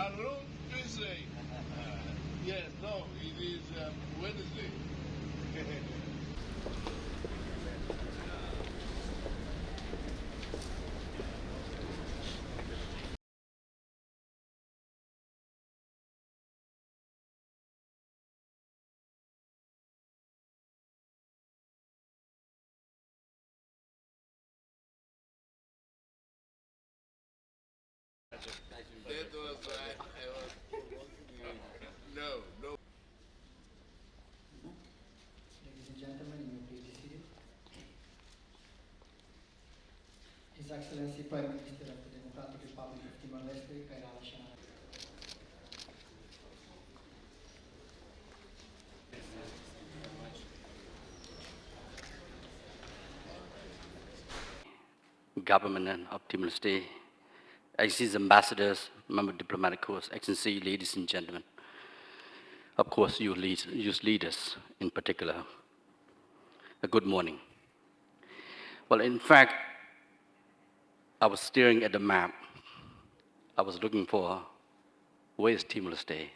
Hello, Tuesday. Yes, no, it is Wednesday. That was I was promoting you. No. Ladies and gentlemen, you may please be seated. His Excellency Prime Minister of the Democratic Republic of Timor-Leste, Kairala Shah. Government of Timor-Leste, Excellency Ambassadors, Member Diplomatic Corps, Excellency, ladies and gentlemen, of course, youth leaders in particular, a good morning. Well, in fact, I was staring at the map. I was looking for where is Timor-Leste,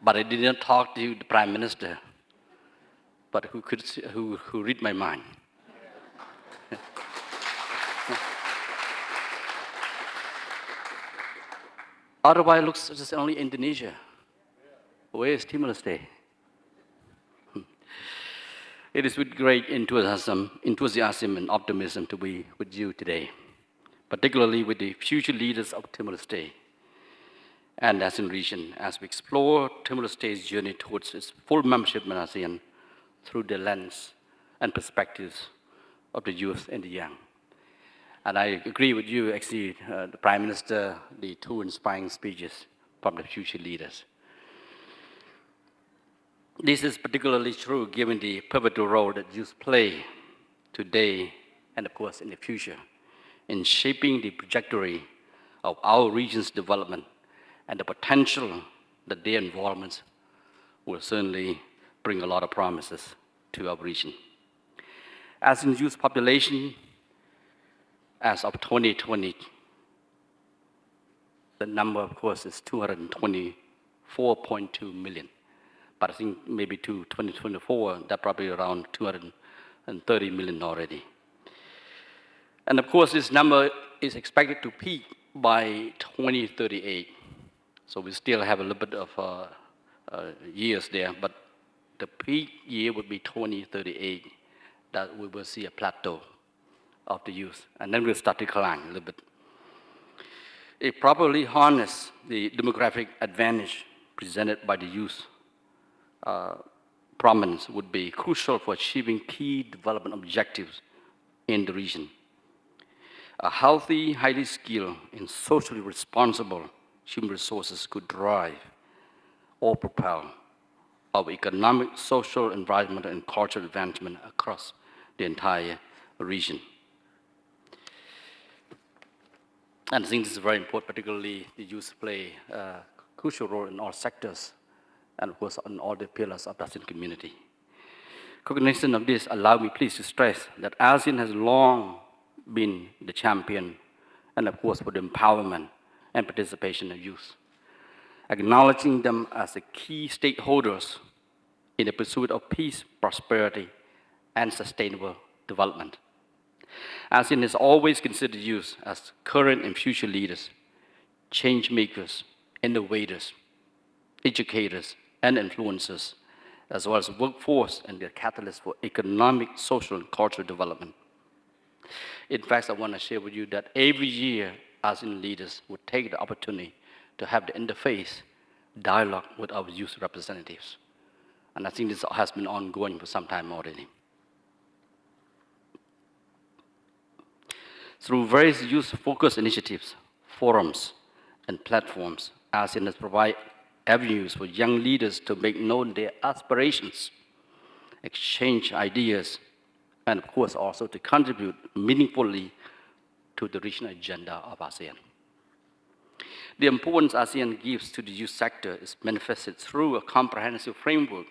but I did not talk to the Prime Minister, but who read my mind. Otherwise, it looks just only Indonesia. Where is Timor-Leste? It is with great enthusiasm and optimism to be with you today, particularly with the future leaders of Timor-Leste and ASEAN region as we explore Timor-Leste's journey towards its full membership in ASEAN through the lens and perspectives of the youth and the young. And I agree with you, actually, the Prime Minister, the two inspiring speeches from the future leaders. This is particularly true given the pivotal role that youth play today and, of course, in the future in shaping the trajectory of our region's development and the potential that their involvement will certainly bring a lot of promises to our region. As in youth population, as of 2020, the number, of course, is 224.2 million. But I think maybe to 2024, that's probably around 230 million already. And of course, this number is expected to peak by 2038. So we still have a little bit of years there, but the peak year would be 2038, that we will see a plateau of the youth, and then we'll start to decline a little bit. It properly harness the demographic advantage presented by the youth prominence would be crucial for achieving key development objectives in the region. A healthy, highly skilled, and socially responsible human resources could drive or propel our economic, social, environmental, and cultural advancement across the entire region. And I think this is very important, particularly the youth play a crucial role in all sectors and, of course, on all the pillars of the ASEAN community. Cognizant of this, allow me please to stress that ASEAN has long been the champion and, of course, for the empowerment and participation of youth, acknowledging them as the key stakeholders in the pursuit of peace, prosperity, and sustainable development. ASEAN has always considered youth as current and future leaders, change makers, innovators, educators, and influencers, as well as workforce and their catalyst for economic, social, and cultural development. In fact, I want to share with you that every year, ASEAN leaders would take the opportunity to have the interface dialogue with our youth representatives. And I think this has been ongoing for some time already. Through various youth-focused initiatives, forums, and platforms, ASEAN has provided avenues for young leaders to make known their aspirations, exchange ideas, and of course also to contribute meaningfully to the regional agenda of ASEAN. The importance ASEAN gives to the youth sector is manifested through a comprehensive framework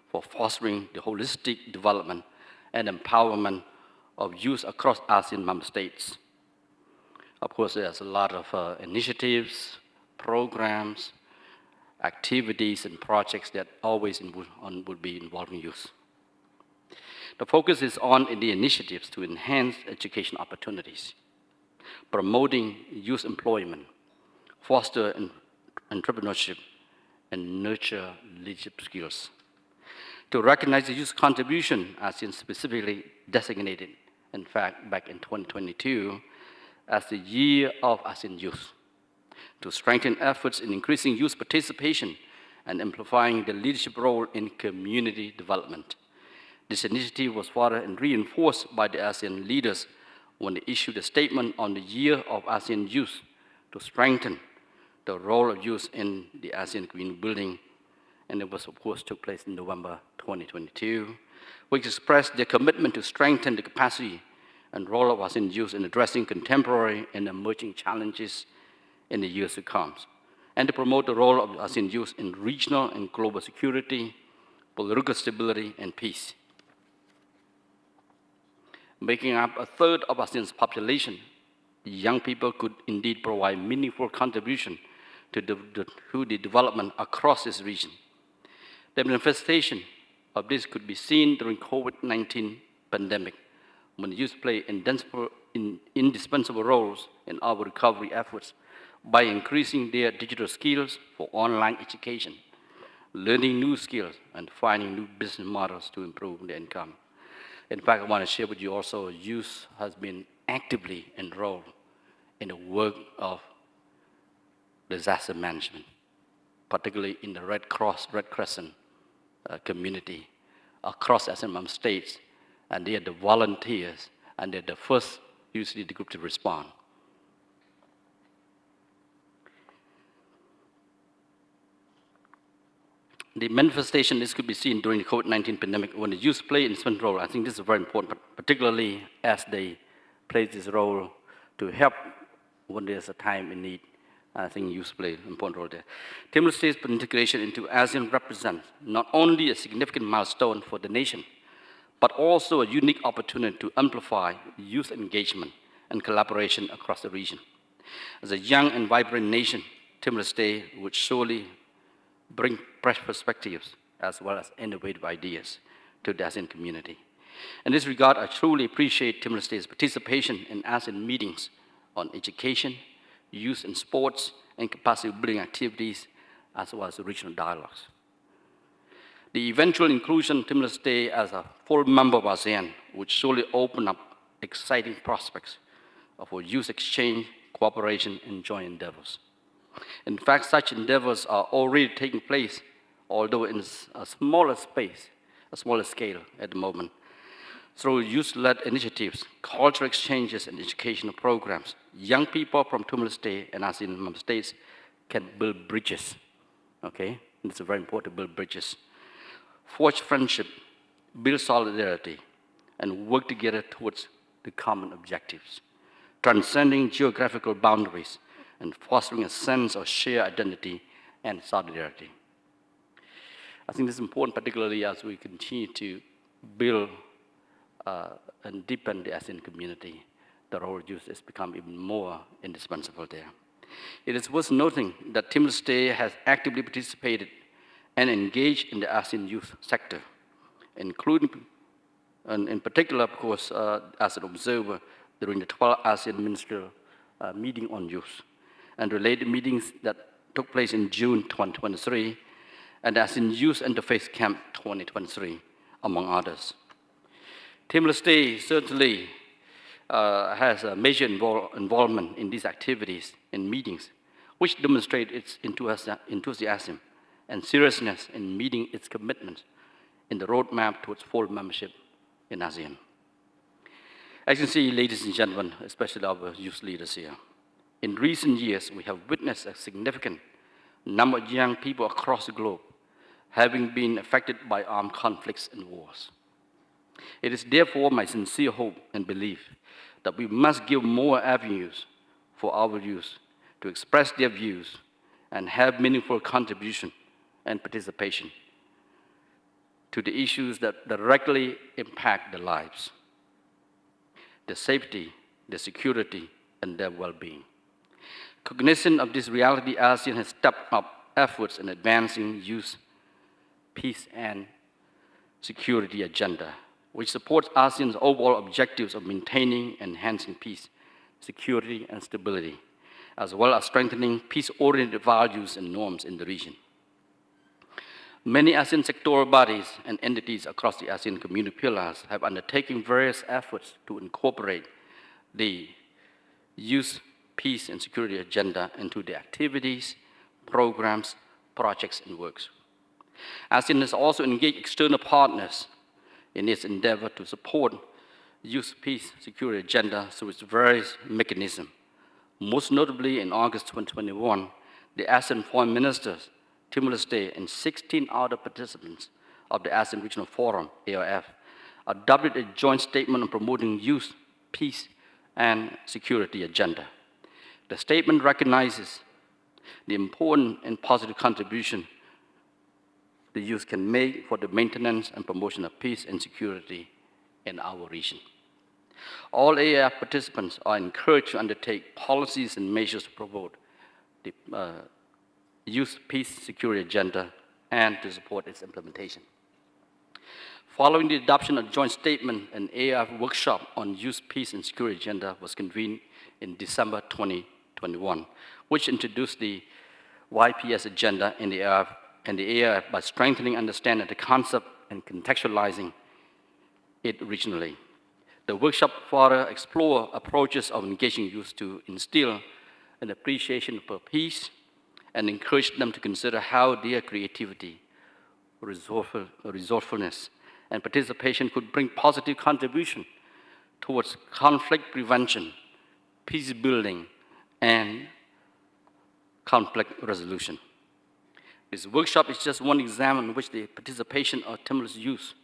for fostering the holistic development and empowerment of youth across ASEAN member states. Of course, there's a lot of initiatives, programs, activities, and projects that always would be involving youth. The focus is on the initiatives to enhance education opportunities, promoting youth employment, foster entrepreneurship, and nurture leadership skills. To recognize the youth contribution, ASEAN specifically designated, in fact, back in 2022, as the Year of ASEAN Youth, to strengthen efforts in increasing youth participation and amplifying the leadership role in community development. This initiative was further reinforced by the ASEAN leaders when they issued a statement on the Year of ASEAN Youth to strengthen the role of youth in the ASEAN community building, and it was, of course, took place in November 2022, which expressed their commitment to strengthen the capacity and role of ASEAN youth in addressing contemporary and emerging challenges in the years to come, and to promote the role of ASEAN youth in regional and global security, political stability, and peace. Making up a third of ASEAN's population, young people could indeed provide meaningful contribution to the development across this region. The manifestation of this could be seen during COVID-19 pandemic, when youth play indispensable roles in our recovery efforts by increasing their digital skills for online education, learning new skills, and finding new business models to improve their income. In fact, I want to share with you also, youth has been actively enrolled in the work of disaster management, particularly in the Red Cross, Red Crescent community across ASEAN member states, and they are the volunteers, and they're the first usually the group to respond. The manifestation, this could be seen during the COVID-19 pandemic when the youth play an important role. I think this is very important, particularly as they play this role to help when there's a time in need. I think youth play an important role there. Timor-Leste's integration into ASEAN represents not only a significant milestone for the nation, but also a unique opportunity to amplify youth engagement and collaboration across the region. As a young and vibrant nation, Timor-Leste would surely bring fresh perspectives as well as innovative ideas to the ASEAN community. In this regard, I truly appreciate Timor-Leste's participation in ASEAN meetings on education, youth and sports, and capacity building activities, as well as regional dialogues. The eventual inclusion of Timor-Leste as a full member of ASEAN would surely open up exciting prospects for youth exchange, cooperation, and joint endeavors. In fact, such endeavors are already taking place, although in a smaller space, a smaller scale at the moment. Through youth-led initiatives, cultural exchanges, and educational programs, young people from Timor-Leste and ASEAN member states can build bridges, okay? And it's very important to build bridges. Forge friendship, build solidarity, and work together towards the common objectives, transcending geographical boundaries and fostering a sense of shared identity and solidarity. I think this is important, particularly as we continue to build and deepen the ASEAN community. The role of youth has become even more indispensable there. It is worth noting that Timor-Leste has actively participated and engaged in the ASEAN youth sector, including, and in particular, of course, as an observer during the 12th ASEAN Ministerial meeting on youth, and related meetings that took place in June 2023, and ASEAN Youth Interfaith Camp 2023, among others. Timor-Leste certainly has a major involvement in these activities and meetings, which demonstrate its enthusiasm and seriousness in meeting its commitments in the roadmap towards full membership in ASEAN. As you can see, ladies and gentlemen, especially our youth leaders here, in recent years, we have witnessed a significant number of young people across the globe having been affected by armed conflicts and wars. It is therefore my sincere hope and belief that we must give more avenues for our youth to express their views and have meaningful contribution and participation to the issues that directly impact their lives, their safety, their security, and their well-being. Cognizant of this reality, ASEAN has stepped up efforts in advancing youth, peace, and security agenda, which supports ASEAN's overall objectives of maintaining and enhancing peace, security, and stability, as well as strengthening peace-oriented values and norms in the region. Many ASEAN sectoral bodies and entities across the ASEAN community pillars have undertaken various efforts to incorporate the youth, peace, and security agenda into their activities, programs, projects, and works. ASEAN has also engaged external partners in its endeavor to support youth, peace, security agenda through its various mechanisms. Most notably, in August 2021, the ASEAN foreign ministers, Timor-Leste, and 16 other participants of the ASEAN Regional Forum, ARF, adopted a joint statement on promoting youth, peace, and security agenda. The statement recognizes the important and positive contribution the youth can make for the maintenance and promotion of peace and security in our region. All AAF participants are encouraged to undertake policies and measures to promote the youth, peace, security agenda and to support its implementation. Following the adoption of the joint statement, an AAF workshop on youth, peace, and security agenda was convened in December 2021, which introduced the YPS agenda in the AAF by strengthening understanding of the concept and contextualizing it regionally. The workshop further explored approaches of engaging youth to instill an appreciation for peace and encourage them to consider how their creativity, resourcefulness, and participation could bring positive contribution towards conflict prevention, peace building, and conflict resolution. This workshop is just one example in which the participation of Timor-Leste youth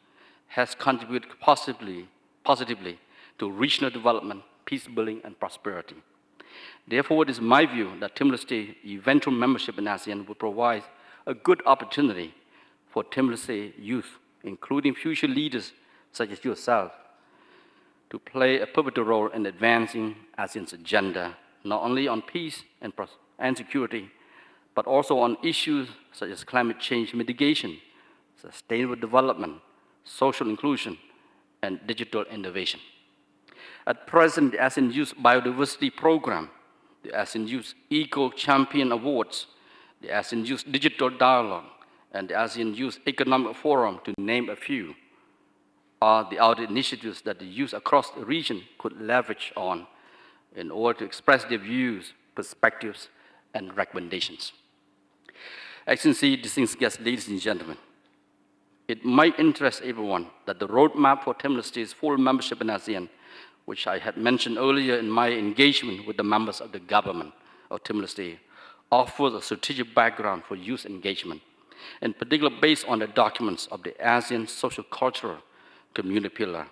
has contributed positively to regional development, peace building, and prosperity. Therefore, it is my view that Timor-Leste eventual membership in ASEAN will provide a good opportunity for Timor-Leste youth, including future leaders such as yourself, to play a pivotal role in advancing ASEAN's agenda, not only on peace and security, but also on issues such as climate change mitigation, sustainable development, social inclusion, and digital innovation. At present, the ASEAN Youth Biodiversity Program, the ASEAN Youth Eco Champion Awards, the ASEAN Youth Digital Dialogue, and the ASEAN Youth Economic Forum, to name a few, are the other initiatives that the youth across the region could leverage on in order to express their views, perspectives, and recommendations. Excellency, distinguished guests, ladies and gentlemen, it might interest everyone that the roadmap for Timor-Leste's full membership in ASEAN, which I had mentioned earlier in my engagement with the members of the government of Timor-Leste, offers a strategic background for youth engagement, in particular based on the documents of the ASEAN Social-Cultural Community Pillar.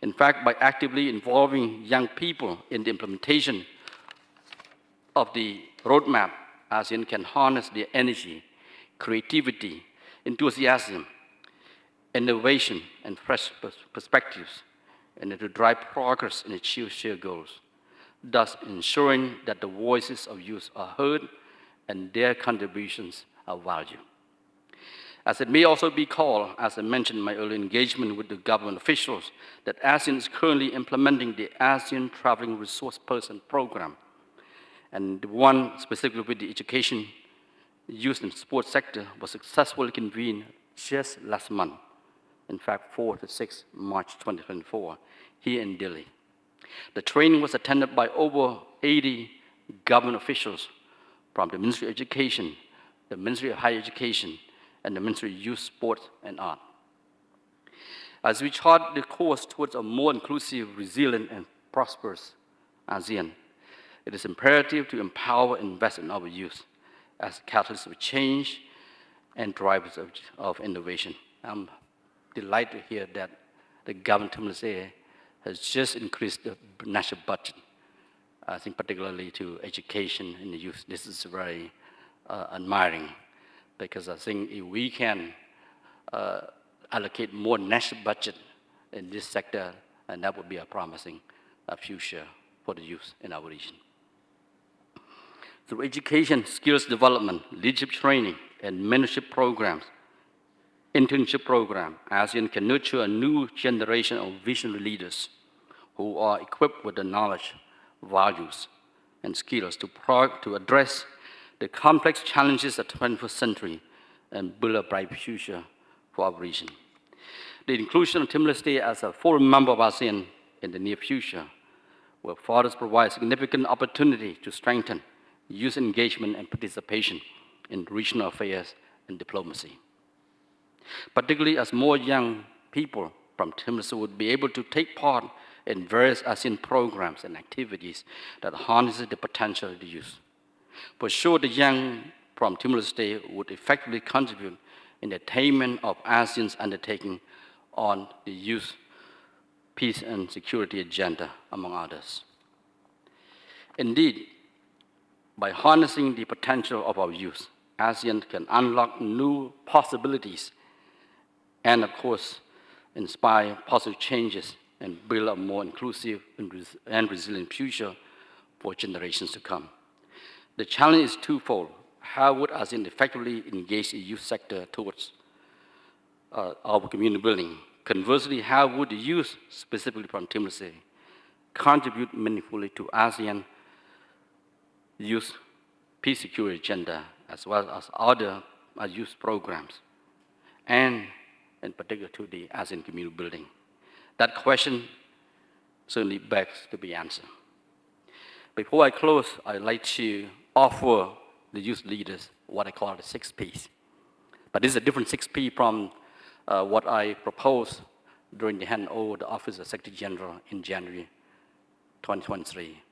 In fact, by actively involving young people in the implementation of the roadmap, ASEAN can harness their energy, creativity, enthusiasm, innovation, and fresh perspectives, and to drive progress and achieve shared goals, thus ensuring that the voices of youth are heard and their contributions are valued. As it may also be called, as I mentioned in my earlier engagement with the government officials, that ASEAN is currently implementing the ASEAN Traveling Resource Person Program, and the one specifically with the education, youth, and sports sector was successfully convened just last month, in fact, 4 to 6 March 2024, here in Dili. The training was attended by over 80 government officials from the Ministry of Education, the Ministry of Higher Education, and the Ministry of Youth, Sport, and Art. As we chart the course towards a more inclusive, resilient, and prosperous ASEAN, it is imperative to empower and invest in our youth as catalysts of change and drivers of innovation. I'm delighted to hear that the government of Timor-Leste has just increased the national budget, I think particularly to education in the youth. This is very admiring, because I think if we can allocate more national budget in this sector, and that would be a promising future for the youth in our region. Through education, skills development, leadership training, and mentorship programs, internship program, ASEAN can nurture a new generation of visionary leaders who are equipped with the knowledge, values, and skills to address the complex challenges of the 21st century and build a bright future for our region. The inclusion of Timor-Leste as a full member of ASEAN in the near future will further provide significant opportunity to strengthen youth engagement and participation in regional affairs and diplomacy. Particularly as more young people from Timor-Leste would be able to take part in various ASEAN programs and activities that harness the potential of the youth. For sure, the young from Timor-Leste would effectively contribute in the attainment of ASEAN's undertaking on the youth, peace and security agenda, among others. Indeed, by harnessing the potential of our youth, ASEAN can unlock new possibilities and, of course, inspire positive changes and build a more inclusive and resilient future for generations to come. The challenge is twofold. How would ASEAN effectively engage the youth sector towards our community building? Conversely, how would the youth, specifically from Timor-Leste, contribute meaningfully to ASEAN youth peace security agenda, as well as other youth programs, and in particular to the ASEAN community building? That question certainly begs to be answered. Before I close, I'd like to offer the youth leaders what I call the 6 Ps. But this is a different 6 P from what I proposed during the handover of the Office of Secretary General in January 2023.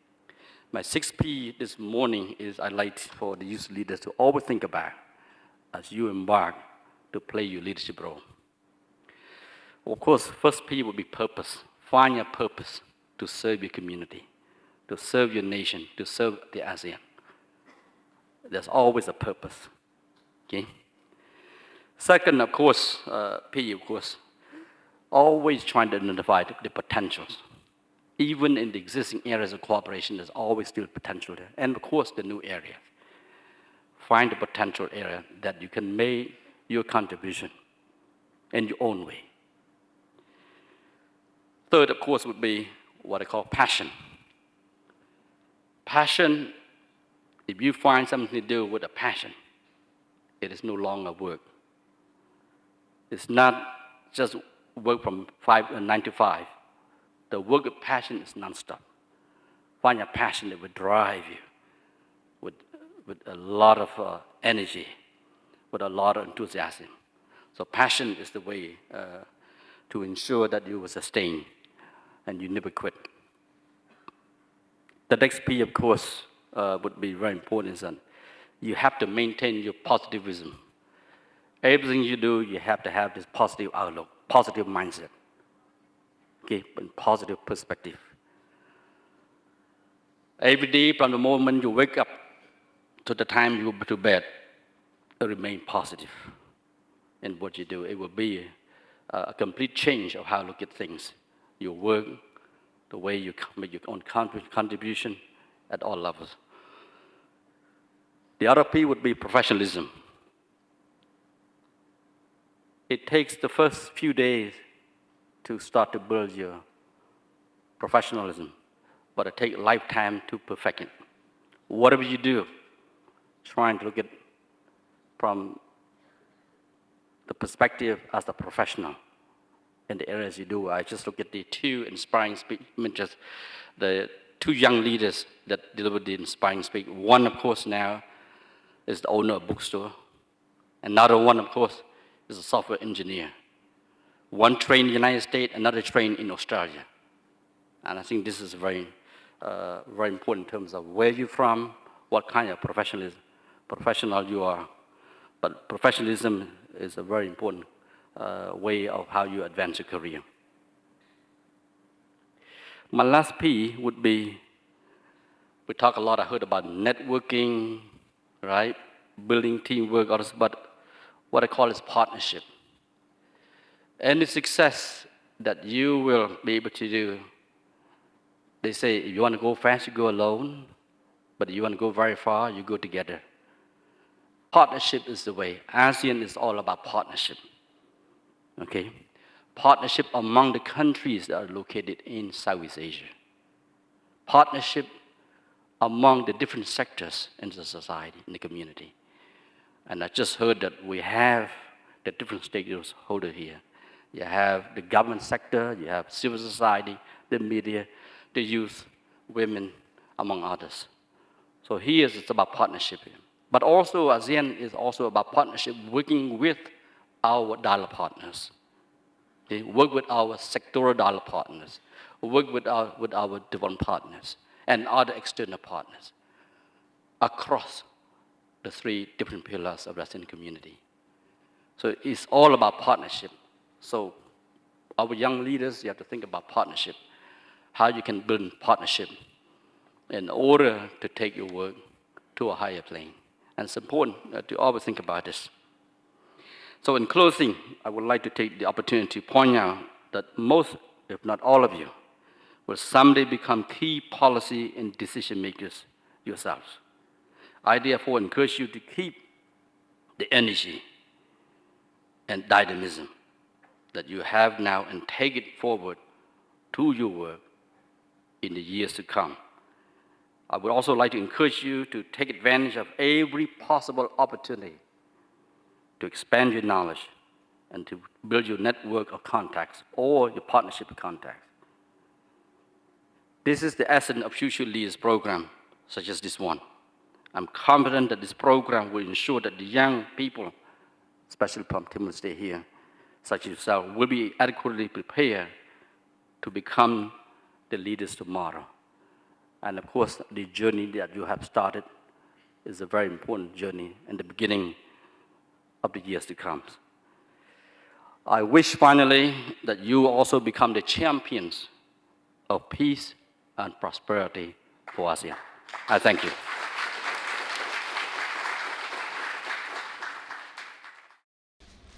My 6 P this morning is I'd like for the youth leaders to always think about as you embark to play your leadership role. Of course, first P would be purpose. Find a purpose to serve your community, to serve your nation, to serve the ASEAN. There's always a purpose, okay? Second, of course, P, of course, always trying to identify the potentials. Even in the existing areas of cooperation, there's always still potential there. And of course, the new area. Find the potential area that you can make your contribution in your own way. Third, of course, would be what I call passion. Passion, if you find something to do with a passion, it is no longer work. It's not just work from 9 to 5. The work of passion is nonstop. Find a passion that will drive you with a lot of energy, with a lot of enthusiasm. So passion is the way to ensure that you will sustain and you never quit. The next P, of course, would be very important is that you have to maintain your positivism. Everything you do, you have to have this positive outlook, positive mindset, okay, and positive perspective. Every day from the moment you wake up to the time you go to bed, remain positive in what you do. It will be a complete change of how you look at things, your work, the way you make your own contribution at all levels. The other P would be professionalism. It takes the first few days to start to build your professionalism, but it takes a lifetime to perfect it. Whatever you do, trying to look at from the perspective as a professional in the areas you do. I just look at the 2 inspiring speech, just the 2 young leaders that delivered the inspiring speech. One, of course, now is the owner of a bookstore. Another one, of course, is a software engineer. One trained in the United States, another trained in Australia. And I think this is very important in terms of where you're from, what kind of professional you are. But professionalism is a very important way of how you advance your career. My last P would be, we talk a lot, I heard about networking, right? Building teamwork, but what I call is partnership. Any success that you will be able to do, they say if you want to go fast, you go alone. But you want to go very far, you go together. Partnership is the way. ASEAN is all about partnership. Okay? Partnership among the countries that are located in Southeast Asia. Partnership among the different sectors in the society, in the community. And I just heard that we have the different stakeholders here. You have the government sector, you have civil society, the media, the youth, women, among others. So here it's about partnership. But also ASEAN is also about partnership, working with our dialogue partners. Okay? Work with our sectoral dialogue partners, work with our development partners, and other external partners across the three different pillars of the ASEAN community. So it's all about partnership. So our young leaders, you have to think about partnership, how you can build partnership in order to take your work to a higher plane. And it's important to always think about this. So in closing, I would like to take the opportunity to point out that most, if not all of you, will someday become key policy and decision makers yourselves. I therefore encourage you to keep the energy and dynamism that you have now and take it forward to your work in the years to come. I would also like to encourage you to take advantage of every possible opportunity to expand your knowledge and to build your network of contacts or your partnership of contacts. This is the essence of Future Leaders program, such as this one. I'm confident that this program will ensure that the young people, especially from Timor-Leste here, such as yourself, will be adequately prepared to become the leaders tomorrow. And of course, the journey that you have started is a very important journey in the beginning of the years to come. I wish finally that you also become the champions of peace and prosperity for ASEAN. I thank you.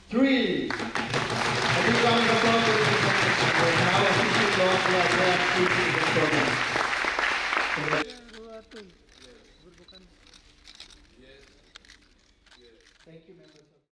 Three. Every round of applause for the now officially launched the ASEAN Food Citizen Program. Thank you, members of